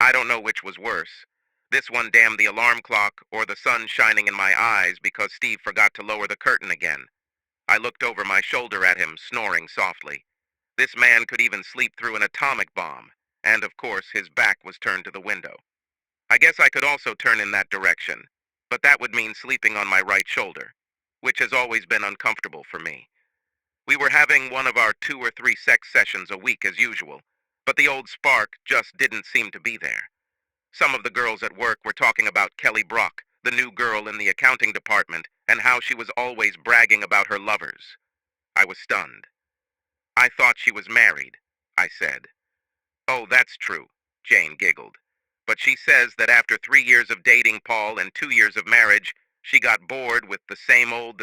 I don't know which was worse. This one damned the alarm clock or the sun shining in my eyes because Steve forgot to lower the curtain again. I looked over my shoulder at him, snoring softly. This man could even sleep through an atomic bomb, and of course his back was turned to the window. I guess I could also turn in that direction, but that would mean sleeping on my right shoulder, which has always been uncomfortable for me. We were having one of our 2 or 3 sex sessions a week as usual, but the old spark just didn't seem to be there. Some of the girls at work were talking about Kelly Brock, the new girl in the accounting department, and how she was always bragging about her lovers. I was stunned. I thought she was married, I said. Oh, that's true, Jane giggled. But she says that after 3 years of dating Paul and 2 years of marriage, she got bored with the same old,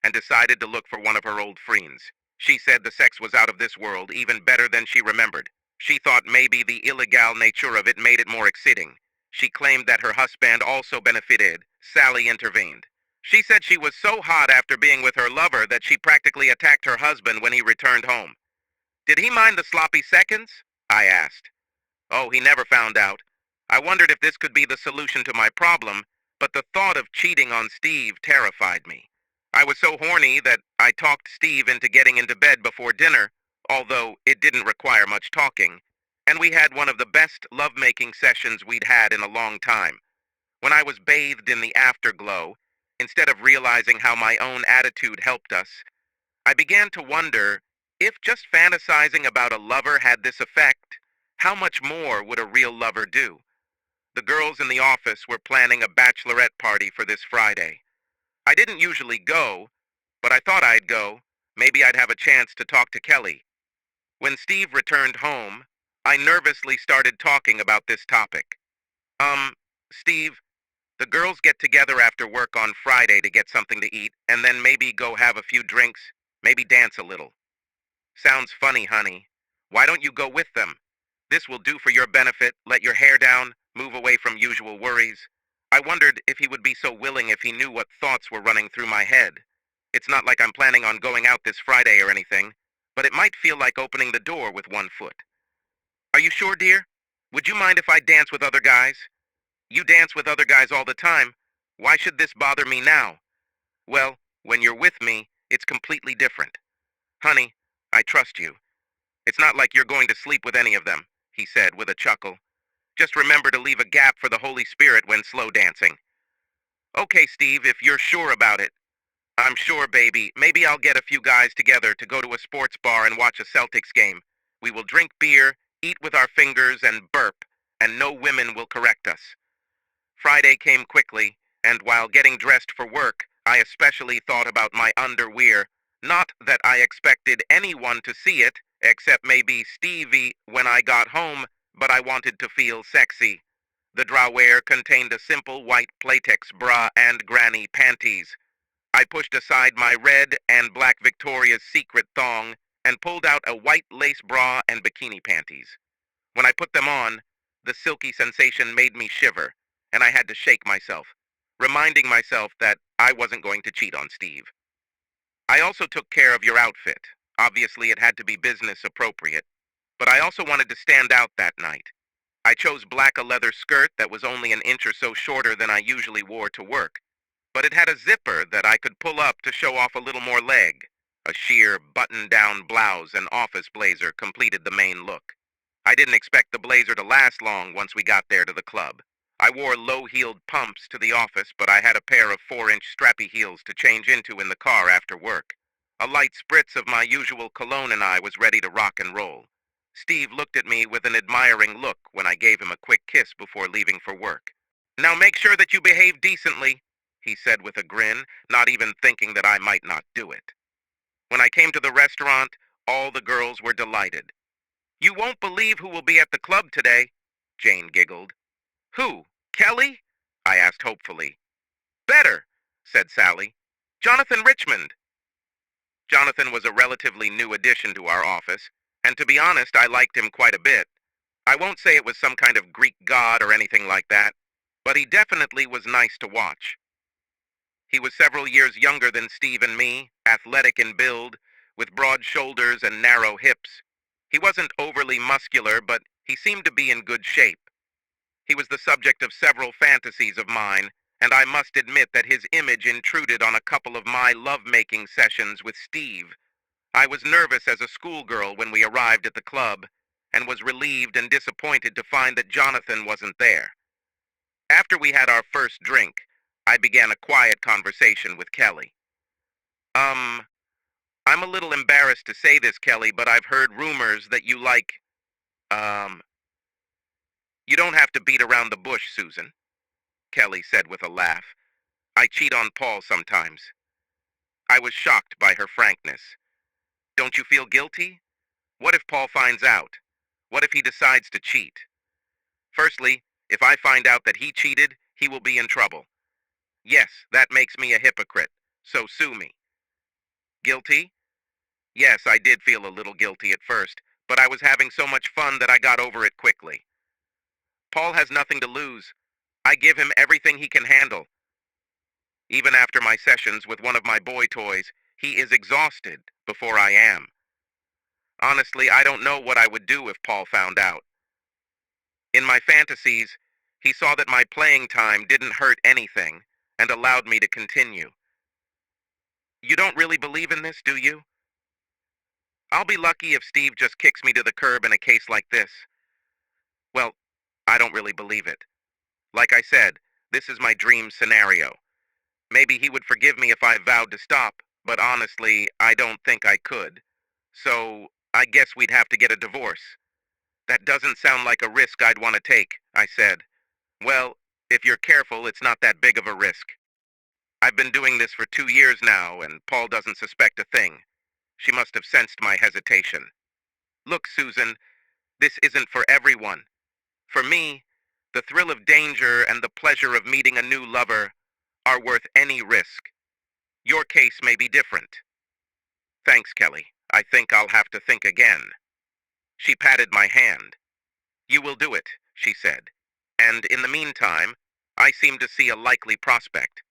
and decided to look for one of her old friends. She said the sex was out of this world, even better than she remembered. She thought maybe the illegal nature of it made it more exciting. She claimed that her husband also benefited. Sally intervened. She said she was so hot after being with her lover that she practically attacked her husband when he returned home. Did he mind the sloppy seconds? I asked. Oh, he never found out. I wondered if this could be the solution to my problem, but the thought of cheating on Steve terrified me. I was so horny that I talked Steve into getting into bed before dinner, although it didn't require much talking, and we had one of the best lovemaking sessions we'd had in a long time. When I was bathed in the afterglow, instead of realizing how my own attitude helped us, I began to wonder if just fantasizing about a lover had this effect, how much more would a real lover do? The girls in the office were planning a bachelorette party for this Friday. I didn't usually go, but I thought I'd go. Maybe I'd have a chance to talk to Kelly. When Steve returned home, I nervously started talking about this topic. Um, Steve, the girls get together after work on Friday to get something to eat, and then maybe go have a few drinks, maybe dance a little. Sounds funny, honey. Why don't you go with them? This will do for your benefit, let your hair down, move away from usual worries. I wondered if he would be so willing if he knew what thoughts were running through my head. It's not like I'm planning on going out this Friday or anything, but it might feel like opening the door with one foot. Are you sure, dear? Would you mind if I dance with other guys? You dance with other guys all the time. Why should this bother me now? Well, when you're with me, it's completely different. Honey, I trust you. It's not like you're going to sleep with any of them, he said with a chuckle. Just remember to leave a gap for the Holy Spirit when slow dancing. Okay, Steve, if you're sure about it. I'm sure, baby. Maybe I'll get a few guys together to go to a sports bar and watch a Celtics game. We will drink beer, eat with our fingers, and burp, and no women will correct us. Friday came quickly, and while getting dressed for work, I especially thought about my underwear. Not that I expected anyone to see it, except maybe Stevie when I got home, but I wanted to feel sexy. The drawer contained a simple white Playtex bra and granny panties. I pushed aside my red and black Victoria's Secret thong and pulled out a white lace bra and bikini panties. When I put them on, the silky sensation made me shiver, and I had to shake myself, reminding myself that I wasn't going to cheat on Steve. I also took care of your outfit. Obviously, it had to be business appropriate, but I also wanted to stand out that night. I chose black a leather skirt that was only an inch or so shorter than I usually wore to work, but it had a zipper that I could pull up to show off a little more leg. A sheer button-down blouse and office blazer completed the main look. I didn't expect the blazer to last long once we got there to the club. I wore low-heeled pumps to the office, but I had a pair of 4-inch strappy heels to change into in the car after work. A light spritz of my usual cologne and I was ready to rock and roll. Steve looked at me with an admiring look when I gave him a quick kiss before leaving for work. Now make sure that you behave decently, he said with a grin, not even thinking that I might not do it. When I came to the restaurant, all the girls were delighted. You won't believe who will be at the club today, Jane giggled. Who? Kelly? I asked hopefully. Better, said Sally. Jonathan Richmond. Jonathan was a relatively new addition to our office, and to be honest, I liked him quite a bit. I won't say it was some kind of Greek god or anything like that, but he definitely was nice to watch. He was several years younger than Steve and me, athletic in build, with broad shoulders and narrow hips. He wasn't overly muscular, but He seemed to be in good shape. He was the subject of several fantasies of mine, and I must admit that his image intruded on a couple of my love-making sessions with Steve. I was nervous as a schoolgirl when we arrived at the club, and was relieved and disappointed to find that Jonathan wasn't there. After we had our first drink, I began a quiet conversation with Kelly. Um, I'm a little embarrassed to say this, Kelly, but I've heard rumors that you like, um, you don't have to beat around the bush, Susan, Kelly said with a laugh. I cheat on Paul sometimes. I was shocked by her frankness. Don't you feel guilty? What if Paul finds out? What if he decides to cheat? Firstly, if I find out that he cheated, he will be in trouble. Yes, that makes me a hypocrite, so sue me. Guilty? Yes, I did feel a little guilty at first, but I was having so much fun that I got over it quickly. Paul has nothing to lose. I give him everything he can handle. Even after my sessions with one of my boy toys, he is exhausted before I am. Honestly, I don't know what I would do if Paul found out. In my fantasies, he saw that my playing time didn't hurt anything and allowed me to continue. You don't really believe in this, do you? I'll be lucky if Steve just kicks me to the curb in a case like this. Well, I don't really believe it. Like I said, this is my dream scenario. Maybe he would forgive me if I vowed to stop, but honestly, I don't think I could. So, I guess we'd have to get a divorce. That doesn't sound like a risk I'd want to take, I said. Well, if you're careful, it's not that big of a risk. I've been doing this for 2 years now, and Paul doesn't suspect a thing. She must have sensed my hesitation. Look, Susan, this isn't for everyone. For me, the thrill of danger and the pleasure of meeting a new lover are worth any risk. Your case may be different. Thanks, Kelly. I think I'll have to think again. She patted my hand. You will do it, she said. And in the meantime, I seem to see a likely prospect.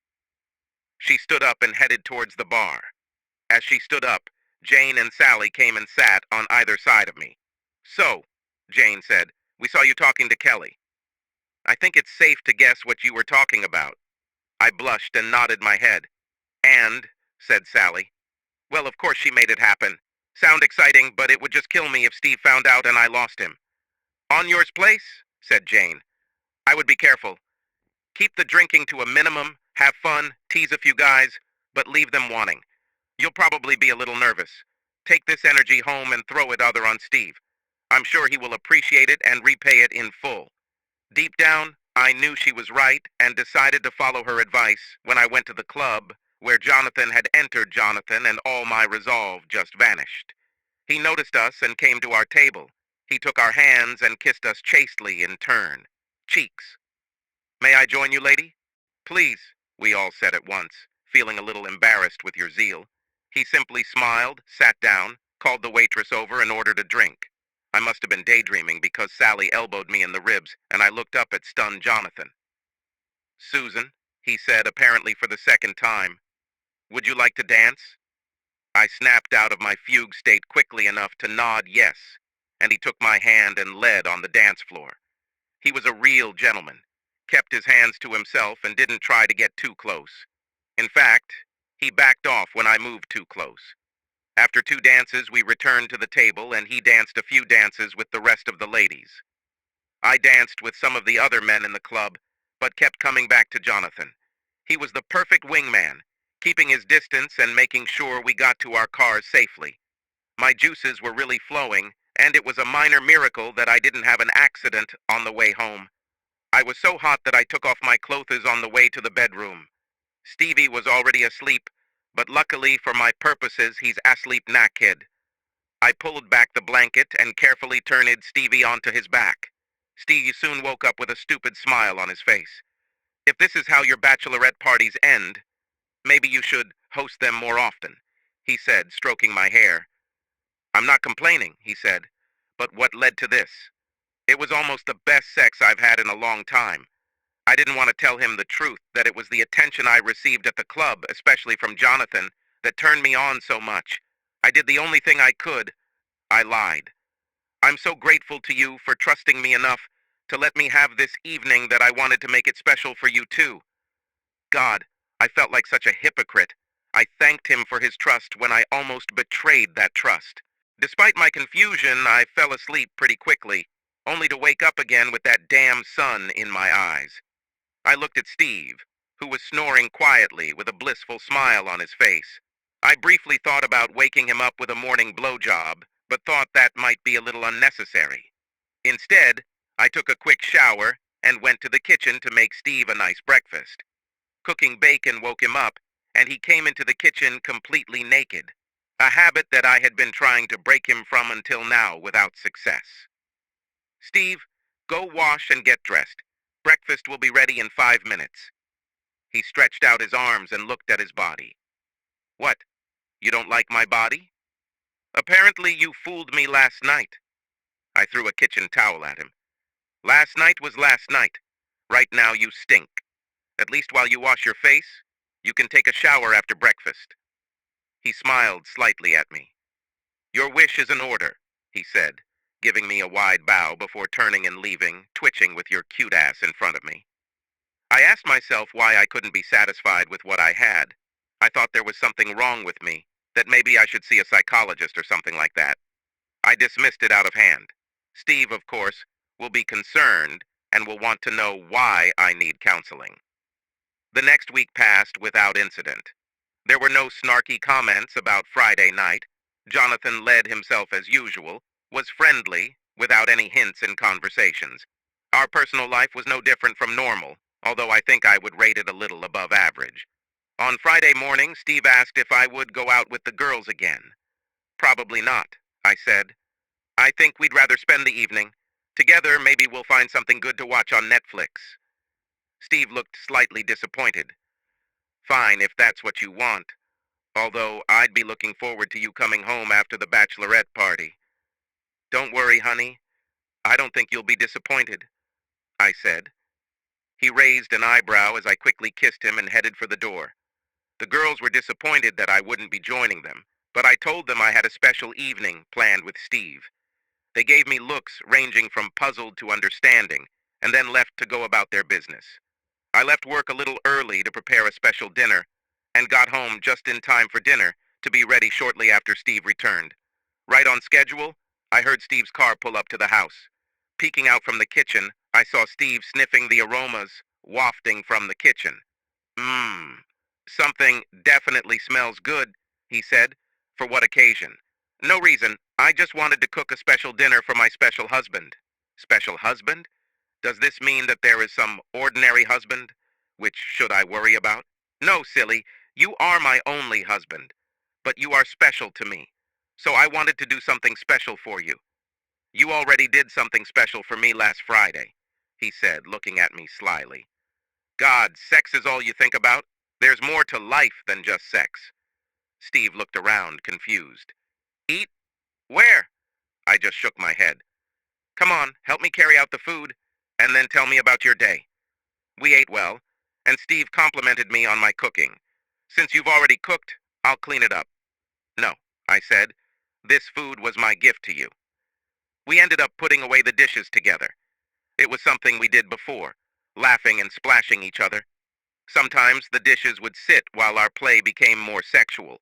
She stood up and headed towards the bar. As she stood up, Jane and Sally came and sat on either side of me. So, Jane said, we saw you talking to Kelly. I think it's safe to guess what you were talking about. I blushed and nodded my head. And, said Sally, well, of course she made it happen. Sound exciting, but it would just kill me if Steve found out and I lost him. On yours place, said Jane. I would be careful. Keep the drinking to a minimum, have fun, tease a few guys, but leave them wanting. You'll probably be a little nervous. Take this energy home and throw it other on Steve. I'm sure he will appreciate it and repay it in full. Deep down, I knew she was right and decided to follow her advice when I went to the club where Jonathan had entered Jonathan and all my resolve just vanished. He noticed us and came to our table. He took our hands and kissed us chastely in turn. Cheeks. May I join you, lady? Please, we all said at once, feeling a little embarrassed with your zeal. He simply smiled, sat down, called the waitress over and ordered a drink. I must have been daydreaming because Sally elbowed me in the ribs and I looked up at stunned Jonathan. Susan, he said apparently for the second time, would you like to dance? I snapped out of my fugue state quickly enough to nod yes, and he took my hand and led on the dance floor. He was a real gentleman, kept his hands to himself and didn't try to get too close. In fact, he backed off when I moved too close. After 2 dances, we returned to the table and he danced a few dances with the rest of the ladies. I danced with some of the other men in the club, but kept coming back to Jonathan. He was the perfect wingman, keeping his distance and making sure we got to our cars safely. My juices were really flowing, and it was a minor miracle that I didn't have an accident on the way home. I was so hot that I took off my clothes on the way to the bedroom. Stevie was already asleep, but luckily for my purposes, he's asleep naked. I pulled back the blanket and carefully turned Stevie onto his back. Stevie soon woke up with a stupid smile on his face. If this is how your bachelorette parties end, maybe you should host them more often, he said, stroking my hair. I'm not complaining, he said, but what led to this? It was almost the best sex I've had in a long time. I didn't want to tell him the truth, that it was the attention I received at the club, especially from Jonathan, that turned me on so much. I did the only thing I could. I lied. I'm so grateful to you for trusting me enough to let me have this evening that I wanted to make it special for you too. God, I felt like such a hypocrite. I thanked him for his trust when I almost betrayed that trust. Despite my confusion, I fell asleep pretty quickly, only to wake up again with that damn sun in my eyes. I looked at Steve, who was snoring quietly with a blissful smile on his face. I briefly thought about waking him up with a morning blowjob, but thought that might be a little unnecessary. Instead, I took a quick shower and went to the kitchen to make Steve a nice breakfast. Cooking bacon woke him up, and he came into the kitchen completely naked, a habit that I had been trying to break him from until now without success. Steve, go wash and get dressed. Breakfast will be ready in 5 minutes. He stretched out his arms and looked at his body. What? You don't like my body? Apparently you fooled me last night. I threw a kitchen towel at him. Last night was last night. Right now you stink. At least while you wash your face, you can take a shower after breakfast. He smiled slightly at me. Your wish is an order, he said, giving me a wide bow before turning and leaving, twitching with your cute ass in front of me. I asked myself why I couldn't be satisfied with what I had. I thought there was something wrong with me, that maybe I should see a psychologist or something like that. I dismissed it out of hand. Steve, of course, will be concerned and will want to know why I need counseling. The next week passed without incident. There were no snarky comments about Friday night. Jonathan led himself as usual, was friendly, without any hints in conversations. Our personal life was no different from normal, although I think I would rate it a little above average. On Friday morning, Steve asked if I would go out with the girls again. Probably not, I said. I think we'd rather spend the evening. Together, maybe we'll find something good to watch on Netflix. Steve looked slightly disappointed. Fine, if that's what you want. Although I'd be looking forward to you coming home after the bachelorette party. Don't worry, honey. I don't think you'll be disappointed, I said. He raised an eyebrow as I quickly kissed him and headed for the door. The girls were disappointed that I wouldn't be joining them, but I told them I had a special evening planned with Steve. They gave me looks ranging from puzzled to understanding, and then left to go about their business. I left work a little early to prepare a special dinner, and got home just in time for dinner to be ready shortly after Steve returned. Right on schedule, I heard Steve's car pull up to the house. Peeking out from the kitchen, I saw Steve sniffing the aromas wafting from the kitchen. Mmm, something definitely smells good, he said. For what occasion? No reason. I just wanted to cook a special dinner for my special husband. Special husband? Does this mean that there is some ordinary husband? Which should I worry about? No, silly. You are my only husband. But you are special to me. So I wanted to do something special for you. You already did something special for me last Friday, he said, looking at me slyly. God, sex is all you think about? There's more to life than just sex. Steve looked around, confused. Eat? Where? I just shook my head. Come on, help me carry out the food, and then tell me about your day. We ate well, and Steve complimented me on my cooking. Since you've already cooked, I'll clean it up. No, I said. This food was my gift to you. We ended up putting away the dishes together. It was something we did before, laughing and splashing each other. Sometimes the dishes would sit while our play became more sexual.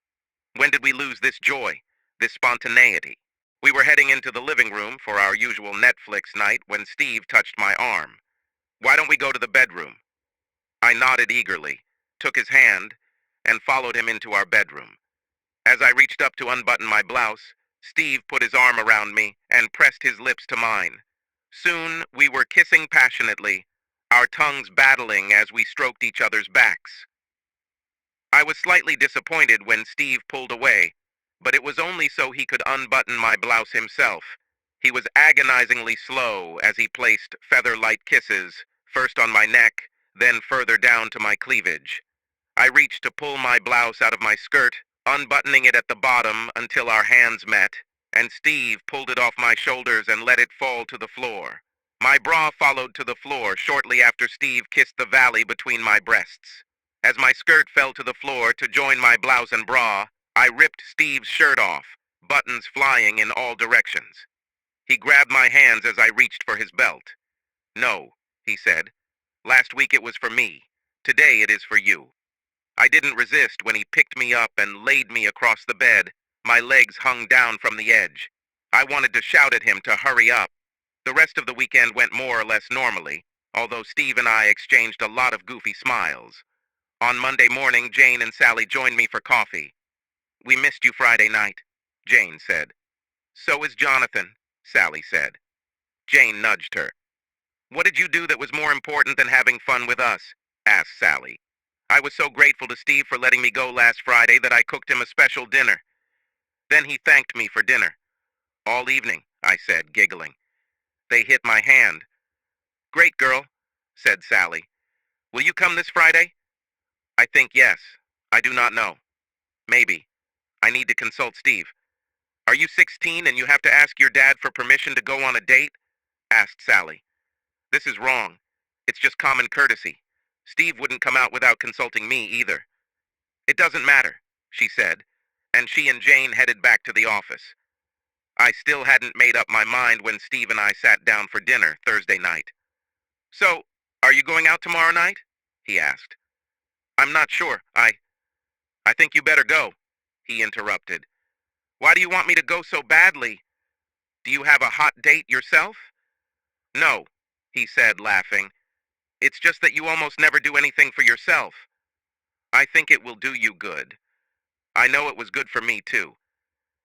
When did we lose this joy, this spontaneity? We were heading into the living room for our usual Netflix night when Steve touched my arm. Why don't we go to the bedroom? I nodded eagerly, took his hand, and followed him into our bedroom. As I reached up to unbutton my blouse, Steve put his arm around me and pressed his lips to mine. Soon we were kissing passionately, our tongues battling as we stroked each other's backs. I was slightly disappointed when Steve pulled away, but it was only so he could unbutton my blouse himself. He was agonizingly slow as he placed feather-light kisses, first on my neck, then further down to my cleavage. I reached to pull my blouse out of my skirt, unbuttoning it at the bottom until our hands met, and Steve pulled it off my shoulders and let it fall to the floor. My bra followed to the floor shortly after Steve kissed the valley between my breasts. As my skirt fell to the floor to join my blouse and bra, I ripped Steve's shirt off, buttons flying in all directions. He grabbed my hands as I reached for his belt. "No," he said. "Last week it was for me. Today it is for you." I didn't resist when he picked me up and laid me across the bed. My legs hung down from the edge. I wanted to shout at him to hurry up. The rest of the weekend went more or less normally, although Steve and I exchanged a lot of goofy smiles. On Monday morning, Jane and Sally joined me for coffee. "We missed you Friday night," Jane said. "So is Jonathan," Sally said. Jane nudged her. "What did you do that was more important than having fun with us?" asked Sally. "I was so grateful to Steve for letting me go last Friday that I cooked him a special dinner. Then he thanked me for dinner." "All evening," I said, giggling. "They hit my hand." "Great girl," said Sally. "Will you come this Friday?" "I think yes. I do not know. Maybe. I need to consult Steve." "Are you 16 and you have to ask your dad for permission to go on a date?" asked Sally. "This is wrong. It's just common courtesy. Steve wouldn't come out without consulting me either." "It doesn't matter," she said, and she and Jane headed back to the office. I still hadn't made up my mind when Steve and I sat down for dinner Thursday night. "So, are you going out tomorrow night?" he asked. "I'm not sure. I think you better go," he interrupted. "Why do you want me to go so badly? Do you have a hot date yourself?" "No," he said, laughing. "It's just that you almost never do anything for yourself. I think it will do you good. I know it was good for me, too."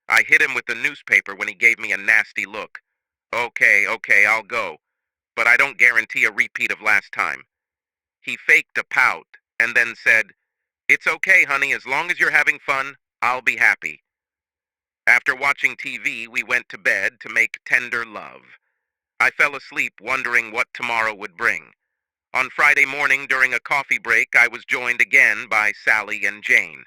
I hit him with the newspaper when he gave me a nasty look. Okay, I'll go, but I don't guarantee a repeat of last time." He faked a pout and then said, "It's okay, honey, as long as you're having fun, I'll be happy." After watching TV, we went to bed to make tender love. I fell asleep wondering what tomorrow would bring. On Friday morning, during a coffee break, I was joined again by Sally and Jane.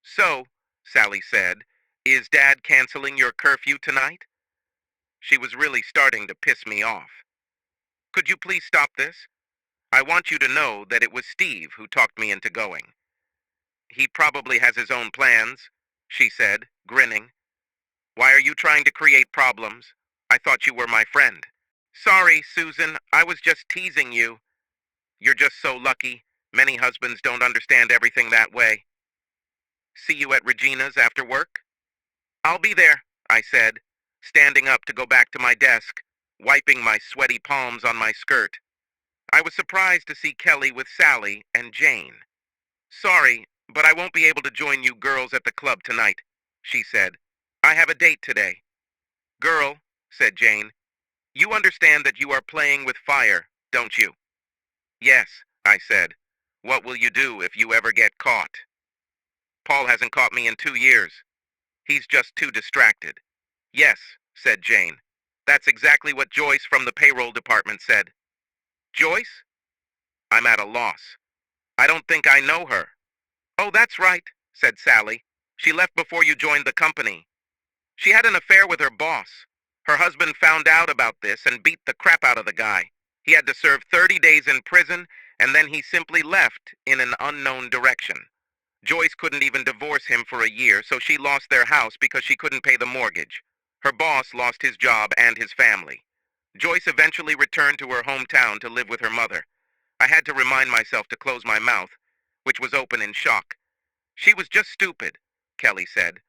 "So," Sally said, "is Dad canceling your curfew tonight?" She was really starting to piss me off. "Could you please stop this? I want you to know that it was Steve who talked me into going." "He probably has his own plans," she said, grinning. "Why are you trying to create problems? I thought you were my friend." "Sorry, Susan, I was just teasing you." "You're just so lucky. Many husbands don't understand everything that way." "See you at Regina's after work?" "I'll be there," I said, standing up to go back to my desk, wiping my sweaty palms on my skirt. I was surprised to see Kelly with Sally and Jane. "Sorry, but I won't be able to join you girls at the club tonight," she said. "I have a date today." "Girl," said Jane, "you understand that you are playing with fire, don't you?" "Yes," I said. "What will you do if you ever get caught?" "Paul hasn't caught me in 2 years. He's just too distracted." "Yes," said Jane. "That's exactly what Joyce from the payroll department said." "Joyce?" I'm at a loss. "I don't think I know her." "Oh, that's right," said Sally. "She left before you joined the company. She had an affair with her boss. Her husband found out about this and beat the crap out of the guy. He had to serve 30 days in prison, and then he simply left in an unknown direction. Joyce couldn't even divorce him for a year, so she lost their house because she couldn't pay the mortgage. Her boss lost his job and his family. Joyce eventually returned to her hometown to live with her mother. I had to remind myself to close my mouth, which was open in shock. She was just stupid," Kelly said.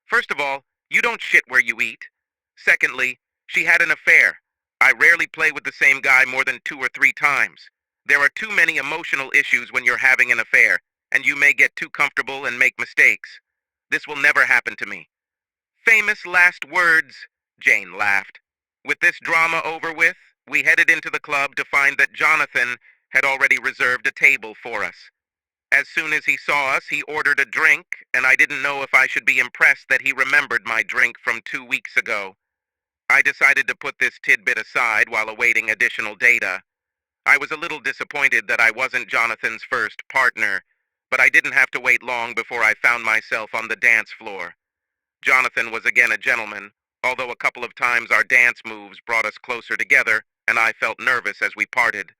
"First of all, you don't shit where you eat. Secondly, she had an affair. I rarely play with the same guy more than 2 or 3 times. There are too many emotional issues when you're having an affair, and you may get too comfortable and make mistakes. This will never happen to me." "Famous last words," Jane laughed. With this drama over with, we headed into the club to find that Jonathan had already reserved a table for us. As soon as he saw us, he ordered a drink, and I didn't know if I should be impressed that he remembered my drink from 2 weeks ago. I decided to put this tidbit aside while awaiting additional data. I was a little disappointed that I wasn't Jonathan's first partner, but I didn't have to wait long before I found myself on the dance floor. Jonathan was again a gentleman, although a couple of times our dance moves brought us closer together, and I felt nervous as we parted.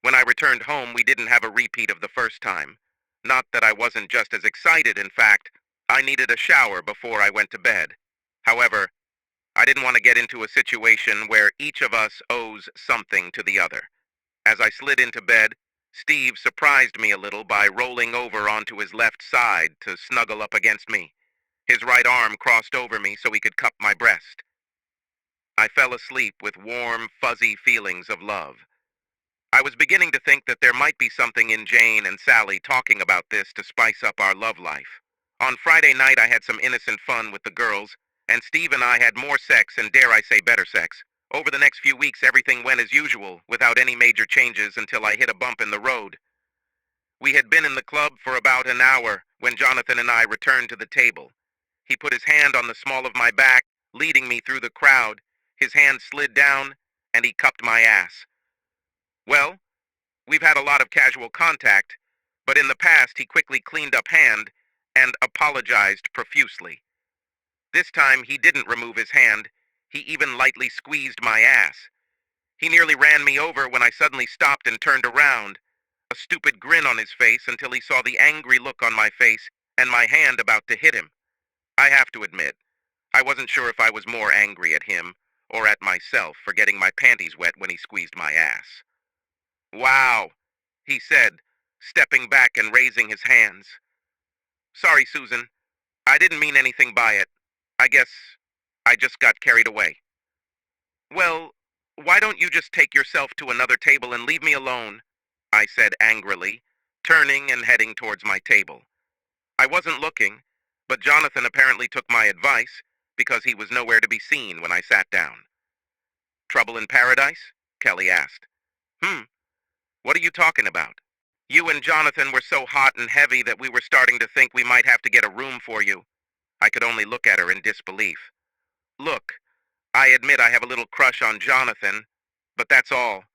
When I returned home, we didn't have a repeat of the first time. Not that I wasn't just as excited, in fact, I needed a shower before I went to bed. However, I didn't want to get into a situation where each of us owes something to the other. As I slid into bed, Steve surprised me a little by rolling over onto his left side to snuggle up against me. His right arm crossed over me so he could cup my breast. I fell asleep with warm, fuzzy feelings of love. I was beginning to think that there might be something in Jane and Sally talking about this to spice up our love life. On Friday night, I had some innocent fun with the girls, and Steve and I had more sex, and dare I say better sex. Over the next few weeks, everything went as usual, without any major changes until I hit a bump in the road. We had been in the club for about an hour when Jonathan and I returned to the table. He put his hand on the small of my back, leading me through the crowd. His hand slid down, and he cupped my ass. Well, we've had a lot of casual contact, but in the past he quickly cleaned up hand and apologized profusely. This time he didn't remove his hand. He even lightly squeezed my ass. He nearly ran me over when I suddenly stopped and turned around, a stupid grin on his face until he saw the angry look on my face and my hand about to hit him. I have to admit, I wasn't sure if I was more angry at him or at myself for getting my panties wet when he squeezed my ass. "Wow," he said, stepping back and raising his hands. "Sorry, Susan. I didn't mean anything by it. I guess I just got carried away." "Well, why don't you just take yourself to another table and leave me alone?" I said angrily, turning and heading towards my table. I wasn't looking, but Jonathan apparently took my advice because he was nowhere to be seen when I sat down. "Trouble in paradise?" Kelly asked. What are you talking about?" "You and Jonathan were so hot and heavy that we were starting to think we might have to get a room for you." I could only look at her in disbelief. "Look, I admit I have a little crush on Jonathan, but that's all.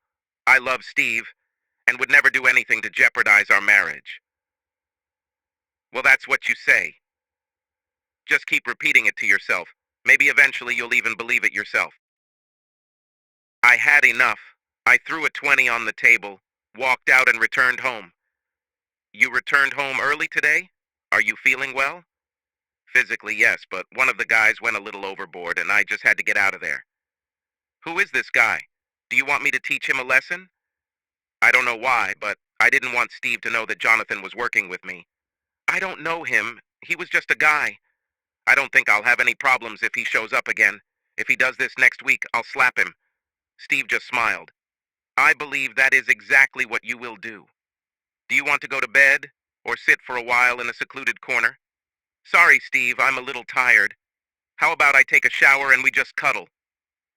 I love Steve, and would never do anything to jeopardize our marriage." "Well, that's what you say. Just keep repeating it to yourself. Maybe eventually you'll even believe it yourself." I had enough. I threw a 20 on the table, walked out and returned home. "You returned home early today? Are you feeling well?" "Physically, yes, but one of the guys went a little overboard and I just had to get out of there." "Who is this guy? Do you want me to teach him a lesson?" "I don't know why, but I didn't want Steve to know that Jonathan was working with me." "I don't know him. He was just a guy. I don't think I'll have any problems if he shows up again. If he does this next week, I'll slap him." Steve just smiled. "I believe that is exactly what you will do. Do you want to go to bed, or sit for a while in a secluded corner?" "Sorry, Steve, I'm a little tired. How about I take a shower and we just cuddle?"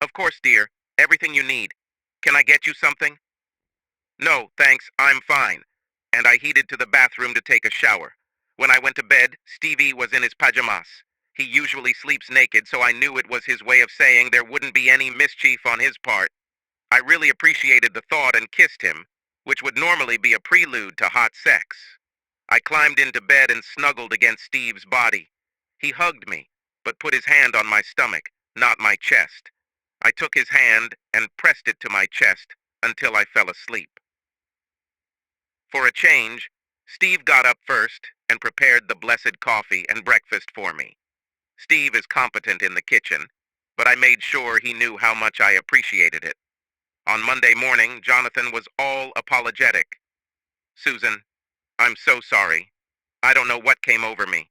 "Of course, dear. Everything you need. Can I get you something?" "No, thanks, I'm fine." And I headed to the bathroom to take a shower. When I went to bed, Stevie was in his pajamas. He usually sleeps naked, so I knew it was his way of saying there wouldn't be any mischief on his part. I really appreciated the thought and kissed him, which would normally be a prelude to hot sex. I climbed into bed and snuggled against Steve's body. He hugged me, but put his hand on my stomach, not my chest. I took his hand and pressed it to my chest until I fell asleep. For a change, Steve got up first and prepared the blessed coffee and breakfast for me. Steve is competent in the kitchen, but I made sure he knew how much I appreciated it. On Monday morning, Jonathan was all apologetic. "Susan, I'm so sorry. I don't know what came over me."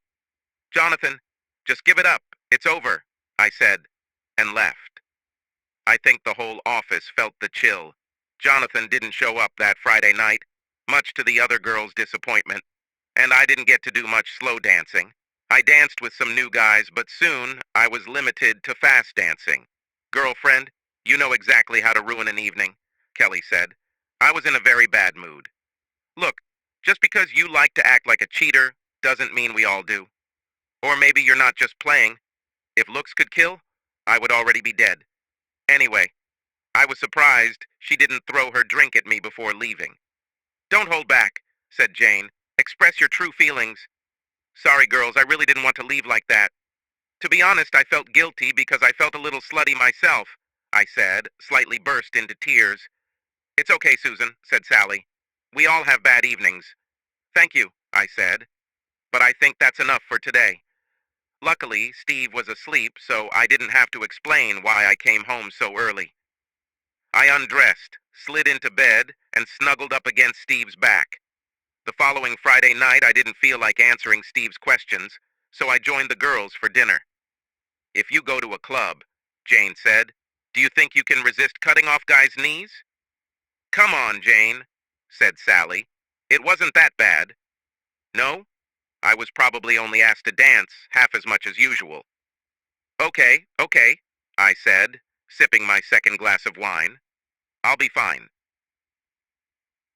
"Jonathan, just give it up. It's over," I said, and left. I think the whole office felt the chill. Jonathan didn't show up that Friday night, much to the other girls' disappointment, and I didn't get to do much slow dancing. I danced with some new guys, but soon I was limited to fast dancing. "Girlfriend, you know exactly how to ruin an evening," Kelly said. I was in a very bad mood. "Look, just because you like to act like a cheater doesn't mean we all do. Or maybe you're not just playing. If looks could kill, I would already be dead. Anyway, I was surprised she didn't throw her drink at me before leaving." "Don't hold back," said Jane. "Express your true feelings." "Sorry, girls, I really didn't want to leave like that. To be honest, I felt guilty because I felt a little slutty myself," I said, slightly burst into tears. "It's okay, Susan," said Sally. "We all have bad evenings." "Thank you," I said. "But I think that's enough for today. Luckily, Steve was asleep, so I didn't have to explain why I came home so early. I undressed, slid into bed, and snuggled up against Steve's back. The following Friday night, I didn't feel like answering Steve's questions, so I joined the girls for dinner. "If you go to a club," Jane said, "do you think you can resist cutting off guys' knees?" "Come on, Jane," said Sally. "It wasn't that bad." "No? I was probably only asked to dance half as much as usual." "Okay, okay," I said, sipping my second glass of wine. "I'll be fine."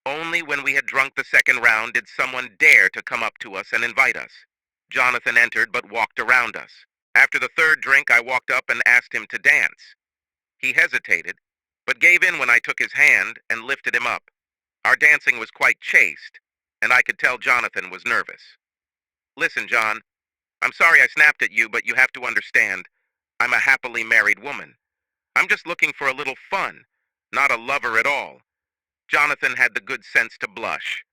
Only when we had drunk the second round did someone dare to come up to us and invite us. Jonathan entered but walked around us. After the third drink, I walked up and asked him to dance. He hesitated, but gave in when I took his hand and lifted him up. Our dancing was quite chaste, and I could tell Jonathan was nervous. "Listen, John, I'm sorry I snapped at you, but you have to understand, I'm a happily married woman. I'm just looking for a little fun, not a lover at all." Jonathan had the good sense to blush.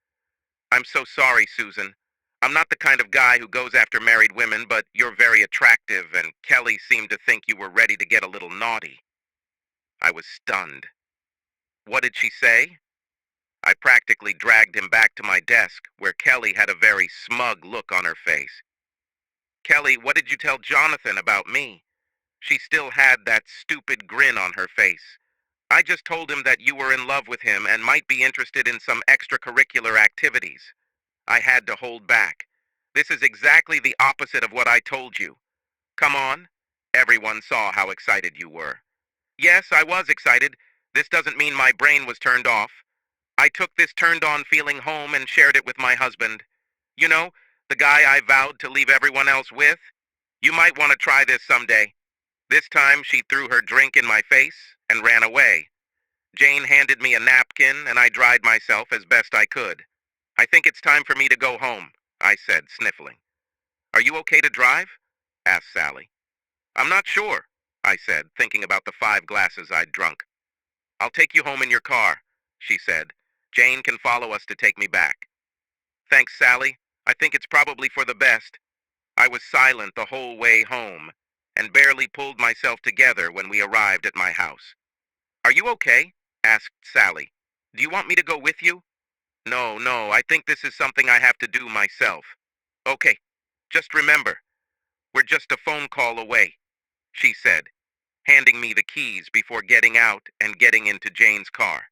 "I'm so sorry, Susan. I'm not the kind of guy who goes after married women, but you're very attractive, and Kelly seemed to think you were ready to get a little naughty." I was stunned. What did she say? I practically dragged him back to my desk, where Kelly had a very smug look on her face. "Kelly, what did you tell Jonathan about me?" She still had that stupid grin on her face. "I just told him that you were in love with him and might be interested in some extracurricular activities." I had to hold back. "This is exactly the opposite of what I told you. Come on." Everyone saw how excited you were. Yes, I was excited. This doesn't mean my brain was turned off. I took this turned on feeling home and shared it with my husband. You know, the guy I vowed to leave everyone else with? You might want to try this someday." This time she threw her drink in my face and ran away. Jane handed me a napkin and I dried myself as best I could. "I think it's time for me to go home," I said, sniffling. "Are you okay to drive?" asked Sally. "I'm not sure," I said, thinking about the 5 glasses I'd drunk. "I'll take you home in your car," she said. "Jane can follow us to take me back." "Thanks, Sally. I think it's probably for the best." I was silent the whole way home, and barely pulled myself together when we arrived at my house. "Are you okay?" asked Sally. "Do you want me to go with you?" "No, no, I think this is something I have to do myself." "Okay, just remember, we're just a phone call away," she said, handing me the keys before getting out and getting into Jane's car.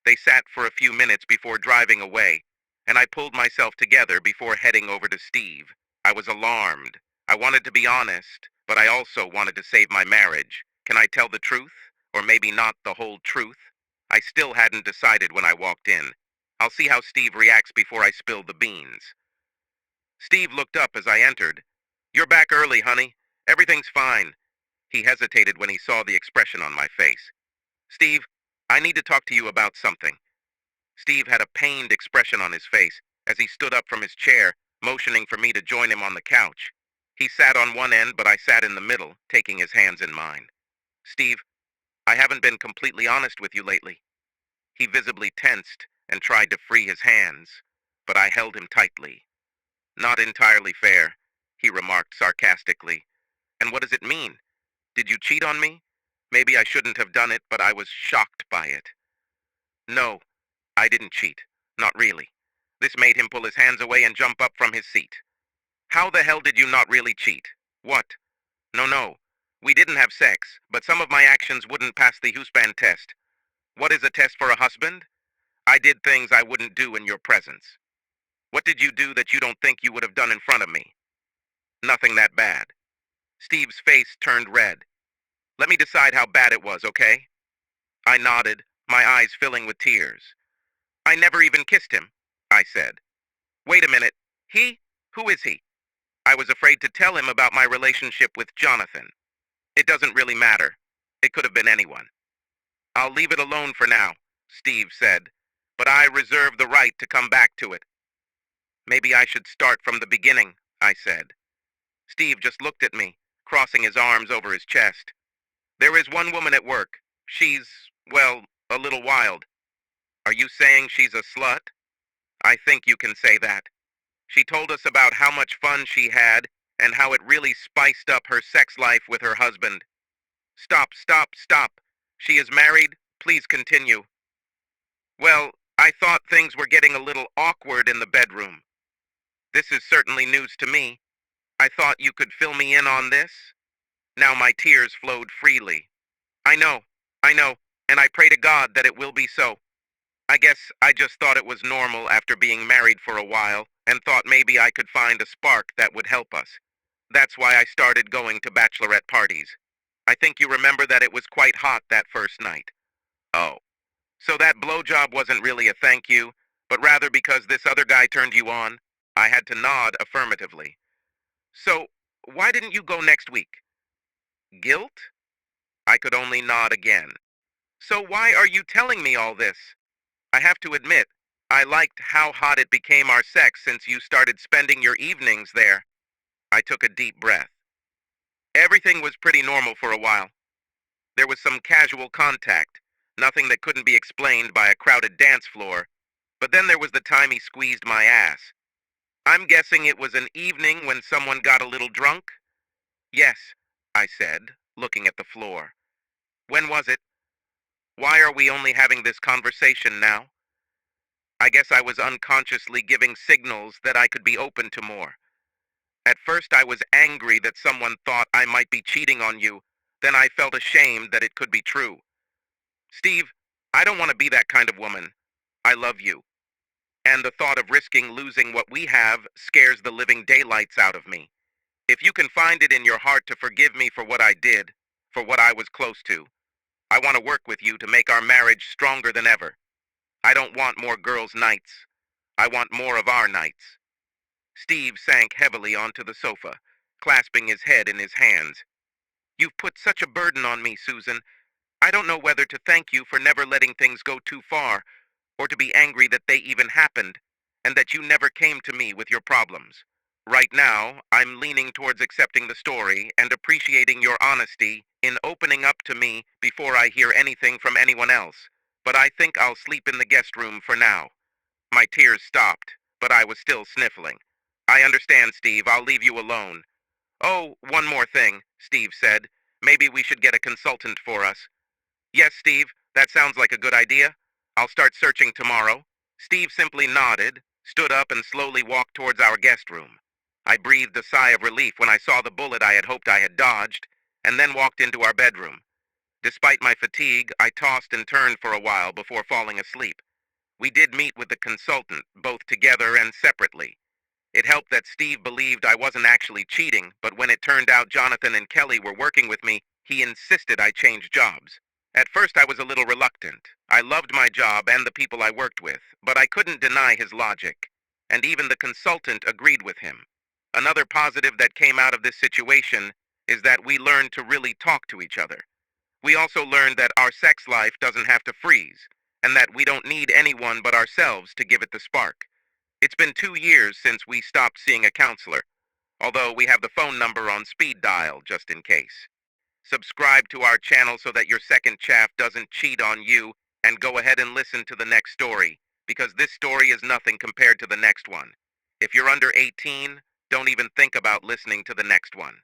They sat for a few minutes before driving away, and I pulled myself together before heading over to Steve. I was alarmed. I wanted to be honest, but I also wanted to save my marriage. Can I tell the truth? Or maybe not the whole truth? I still hadn't decided when I walked in. I'll see how Steve reacts before I spill the beans. Steve looked up as I entered. "You're back early, honey. Everything's fine." He hesitated when he saw the expression on my face. "Steve, I need to talk to you about something." Steve had a pained expression on his face as he stood up from his chair, motioning for me to join him on the couch. He sat on one end, but I sat in the middle, taking his hands in mine. "Steve, I haven't been completely honest with you lately." He visibly tensed and tried to free his hands, but I held him tightly. "Not entirely fair," he remarked sarcastically. "And what does it mean? Did you cheat on me? Maybe I shouldn't have done it, but I was shocked by it." "No, I didn't cheat. Not really." This made him pull his hands away and jump up from his seat. "How the hell did you not really cheat? What?" "No, no. We didn't have sex, but some of my actions wouldn't pass the husband test." "What is a test for a husband?" "I did things I wouldn't do in your presence." "What did you do that you don't think you would have done in front of me?" "Nothing that bad." Steve's face turned red. "Let me decide how bad it was, okay?" I nodded, my eyes filling with tears. "I never even kissed him," I said. "Wait a minute. He? Who is he?" "I was afraid to tell him about my relationship with Jonathan." "It doesn't really matter. It could have been anyone." "I'll leave it alone for now," Steve said, "but I reserve the right to come back to it." "Maybe I should start from the beginning," I said. Steve just looked at me, crossing his arms over his chest. "There is one woman at work. She's, well, a little wild." "Are you saying she's a slut?" "I think you can say that. She told us about how much fun she had, and how it really spiced up her sex life with her husband. Stop, stop, stop. She is married. Please continue. Well, I thought things were getting a little awkward in the bedroom. This is certainly news to me. I thought you could fill me in on this. Now my tears flowed freely. I know, I know, and I pray to God that it will be so. I guess I just thought it was normal after being married for a while, and thought maybe I could find a spark that would help us. That's why I started going to bachelorette parties. I think you remember that it was quite hot that first night. Oh, so that blowjob wasn't really a thank you, but rather because this other guy turned you on? I had to nod affirmatively. So, why didn't you go next week? Guilt? I could only nod again. So why are you telling me all this? I have to admit, I liked how hot it became our sex since you started spending your evenings there. I took a deep breath. Everything was pretty normal for a while. There was some casual contact, nothing that couldn't be explained by a crowded dance floor, but then there was the time he squeezed my ass. I'm guessing it was an evening when someone got a little drunk? Yes, I said, looking at the floor. When was it? Why are we only having this conversation now? I guess I was unconsciously giving signals that I could be open to more. At first I was angry that someone thought I might be cheating on you, then I felt ashamed that it could be true. Steve, I don't want to be that kind of woman. I love you. And the thought of risking losing what we have scares the living daylights out of me. If you can find it in your heart to forgive me for what I did, for what I was close to, I want to work with you to make our marriage stronger than ever. I don't want more girls' nights. I want more of our nights. Steve sank heavily onto the sofa, clasping his head in his hands. You've put such a burden on me, Susan. I don't know whether to thank you for never letting things go too far, or to be angry that they even happened, and that you never came to me with your problems. Right now, I'm leaning towards accepting the story and appreciating your honesty in opening up to me before I hear anything from anyone else. But I think I'll sleep in the guest room for now. My tears stopped, but I was still sniffling. I understand, Steve. I'll leave you alone. Oh, one more thing, Steve said. Maybe we should get a consultant for us. Yes, Steve, that sounds like a good idea. I'll start searching tomorrow. Steve simply nodded, stood up, and slowly walked towards our guest room. I breathed a sigh of relief when I saw the bullet I had hoped I had dodged, and then walked into our bedroom. Despite my fatigue, I tossed and turned for a while before falling asleep. We did meet with the consultant, both together and separately. It helped that Steve believed I wasn't actually cheating, but when it turned out Jonathan and Kelly were working with me, he insisted I change jobs. At first I was a little reluctant. I loved my job and the people I worked with, but I couldn't deny his logic. And even the consultant agreed with him. Another positive that came out of this situation is that we learned to really talk to each other. We also learned that our sex life doesn't have to freeze, and that we don't need anyone but ourselves to give it the spark. It's been 2 years since we stopped seeing a counselor, although we have the phone number on speed dial just in case. Subscribe to our channel so that your second chaff doesn't cheat on you, and go ahead and listen to the next story, because this story is nothing compared to the next one. If you're under 18, don't even think about listening to the next one.